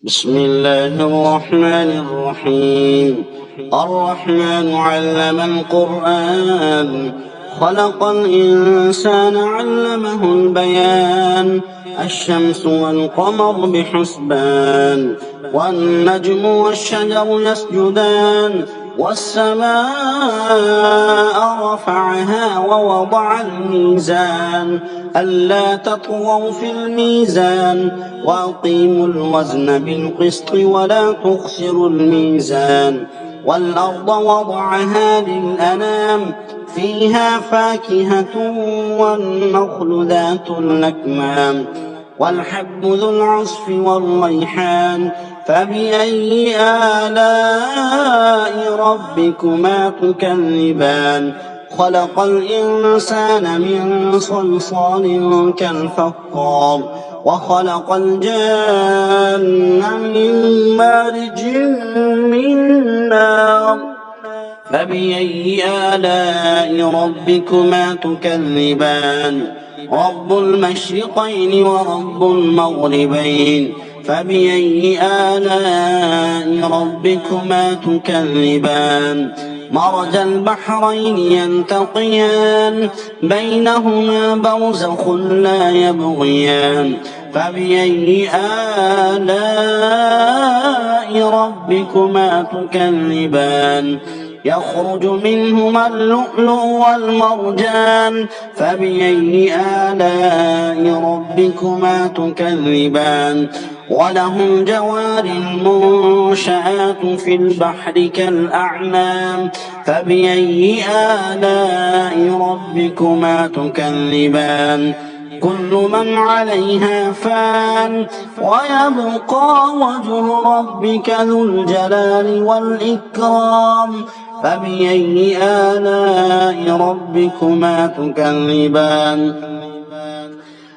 بسم الله الرحمن الرحيم. الرحمن علم القرآن، خلق الإنسان علمه البيان. الشمس والقمر بحسبان، والنجم والشجر يسجدان. والسماء رفعها ووضع الميزان، ألا تطغوا في الميزان، وأقيموا الوزن بالقسط ولا تخسروا الميزان. والأرض وضعها للأنام، فيها فاكهة والنخل ذات الأكمام، والحب ذو العصف والريحان. فبأي آلاء ربكما تكذبان؟ خلق الإنسان من صلصال كالفخار، وخلق الجان من مارج من نار. فبأي آلاء ربكما تكذبان؟ رب المشرقين ورب المغربين. فبأي آلاء ربكما تكذبان؟ مرج البحرين يلتقيان، بينهما برزخ لا يبغيان. فبأي آلاء ربكما تكذبان؟ يخرج منهما اللؤلؤ والمرجان. فبأي آلاء ربكما تكذبان؟ وله الجوار المنشآت في البحر كالأعلام. فبأي آلاء ربكما تكذبان؟ كل من عليها فان، ويبقى وجه ربك ذو الجلال والإكرام. فبأي آلاء ربكما تكذبان؟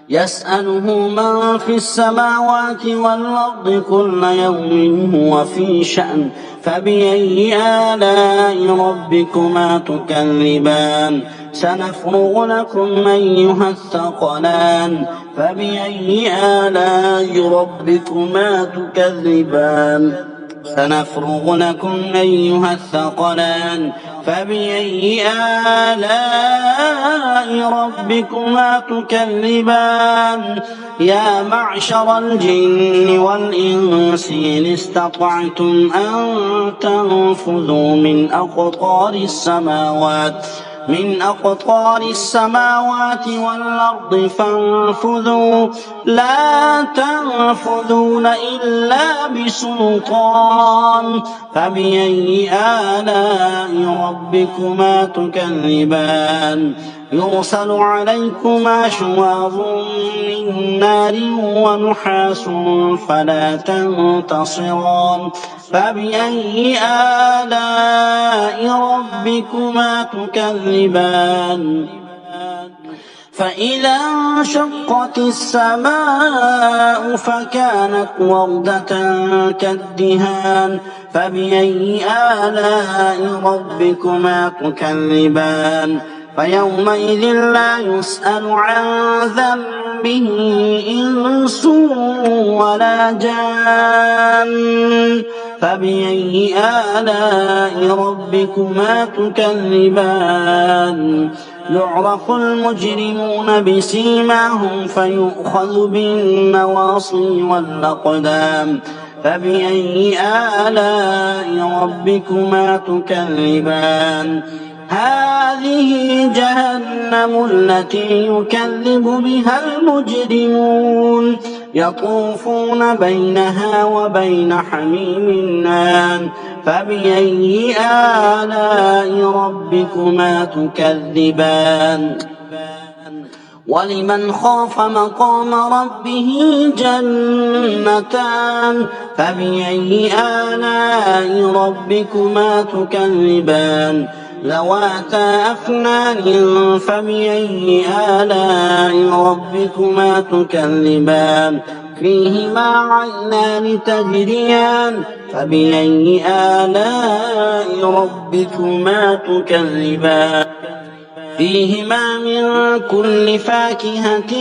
يسأله من في السماوات والأرض كل يوم هو في شأن. فبأي آلاء ربكما تكذبان؟ سنفرغ لكم أيها الثقلان. فبأي آلاء ربكما تكذبان؟ سنفرغ لكم أيها الثقلان. فبأي آلاء ربكما تكذبان؟ يا معشر الجن والإنس إن استطعتم أن تنفذوا من أقطار السماوات والأرض فانفذوا، لا تنفذون إلا بسلطان. فبأي آلاء ربكما تكذبان؟ يرسل عليكما شواظ من نار ونحاس فلا تنتصران. فبأي آلاء ربكما تكذبان؟ فإذا انشقت السماء فكانت وردة كالدهان. فبأي آلاء ربكما تكذبان؟ فيومئذ لا يسأل عن ذنبه إنس ولا جان. فبأي آلاء ربكما تكذبان؟ يعرف المجرمون بسيماهم فيؤخذ بالنواصي والأقدام. فبأي آلاء ربكما تكذبان؟ هذه جهنم التي يكذب بها المجرمون، يطوفون بينها وبين حميم آن. فبأي آلاء ربكما تكذبان؟ ولمن خاف مقام ربه جنتان. فبأي آلاء ربكما تكذبان؟ ذواتا أفنان. فبأي آلاء ربكما تكذبان؟ فيهما عينان تجريان. فبأي آلاء ربكما تكذبان؟ فيهما من كل فاكهة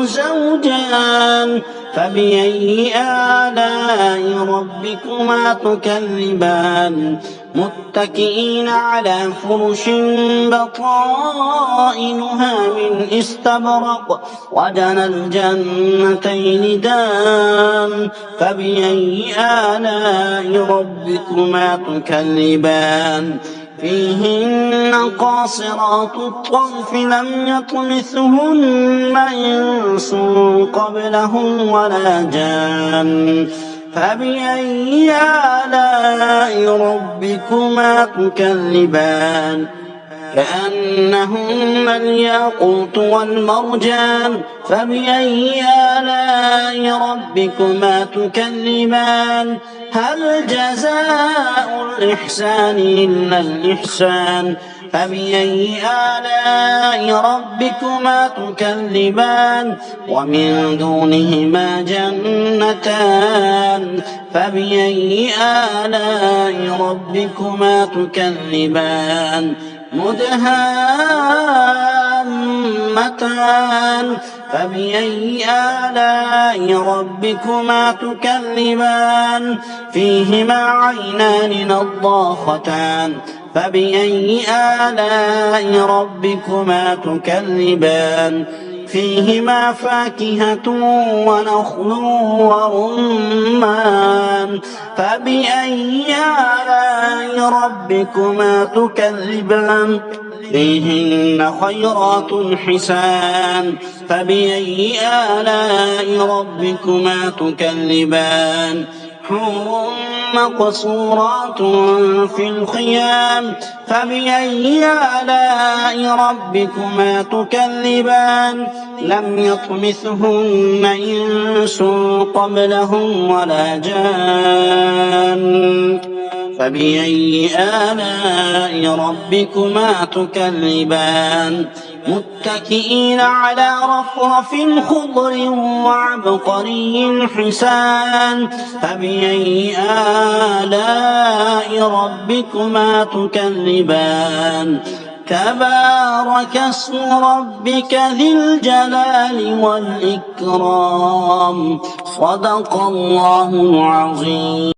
زوجان. فبأي آلاء ربكما تكذبان متكئين على فرش بطائنها من استبرق وجنى الجنتين دان فبأي آلاء ربكما تكذبان فيهن قاصرات الطرف لم يطمثهن إنس قبلهم ولا جان فبأي آلاء ربكما تكذبان كأنهن الياقوت والمرجان فبأي آلاء ربكما تكذبان هل جزاء الإحسان إلا الإحسان فبأي آلاء ربكما تكذبان ومن دونهما جنتان فبأي آلاء ربكما تكذبان مدهامتان فبأي آلاء ربكما تكذبان فيهما عينان نضاختان فبأي آلاء ربكما تكذبان فيهما فاكهة ونخل ورمان فبأي آلاء ربكما تكذبان فيهن خيرات حسان فبأي آلاء ربكما تكذبان حور مقصورات في الخيام فبأي آلاء ربكما تكذبان لم يطمثهن إنس قبلهم ولا جان فبأي آلاء ربكما تكذبان متكئين على رفرف خضر وعبقري حسان فبأي آلاء ربكما تكذبان تبارك اسم ربك ذي الجلال والإكرام صدق الله العظيم.